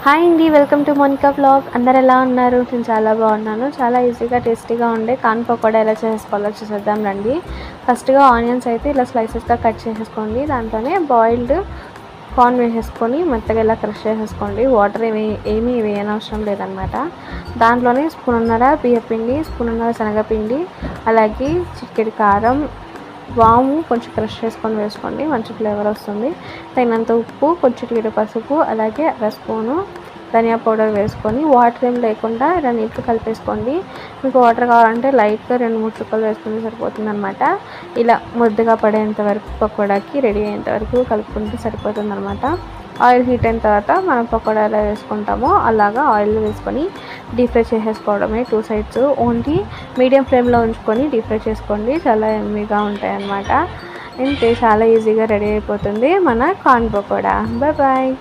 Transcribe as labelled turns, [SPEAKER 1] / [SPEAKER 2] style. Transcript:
[SPEAKER 1] Hi అండి, welcome to Monika vlog. అందరు ఎలా ఉన్నారు? నేను చాలా బాగున్నాను. చాలా ఈజీగా టేస్టీగా ఉండే కార్న్ పకోడా ఎలా చేసుకోవాలో చూసేద్దాం రండి. ఫస్ట్గా ఆనియన్స్ అయితే ఇలా స్లైసెస్గా కట్ చేసేసుకోండి. దాంట్లోనే బాయిల్డ్ కార్న్ వేసేసుకొని మెత్తగా ఇలా క్రష్ చేసేసుకోండి. వాటర్ ఏమీ వేయనవసరం లేదనమాట. దాంట్లోనే స్పూన్నర బియ్యపిండి, స్పూన్నర శనగపిండి, అలాగే చిటికెడు కారం, వాము కొంచెం క్రష్ చేసుకొని వేసుకోండి, మంచి ఫ్లేవర్ వస్తుంది. తగినంత ఉప్పు, కొంచెం పసుపు, అలాగే అర స్పూను ధనియా పౌడర్ వేసుకొని వాటర్ ఏం లేకుండా ఇలా నీట్గా కలిపేసుకోండి. మీకు వాటర్ కావాలంటే లైట్గా 2-3 చుక్కలు వేసుకుంటే సరిపోతుంది అనమాట. ఇలా ముద్దగా పడేంత వరకు పకోడాకి రెడీ అయ్యేంత వరకు కలుపుకుంటే సరిపోతుంది అనమాట. ఆయిల్ హీట్ అయిన తర్వాత మనం పకోడా ఎలా వేసుకుంటామో అలాగా ఆయిల్ వేసుకొని డీప్ ఫ్రై చేసేసుకోవడమే. 2 సైడ్స్ ఓన్లీ మీడియం ఫ్లేమ్లో ఉంచుకొని డీప్ ఫ్రై చేసుకోండి. చాలా ఎమ్మీగా ఉంటాయి అన్నమాట. ఇంతే, చాలా ఈజీగా రెడీ అయిపోతుంది మన కార్న్ పకోడా. Bye bye.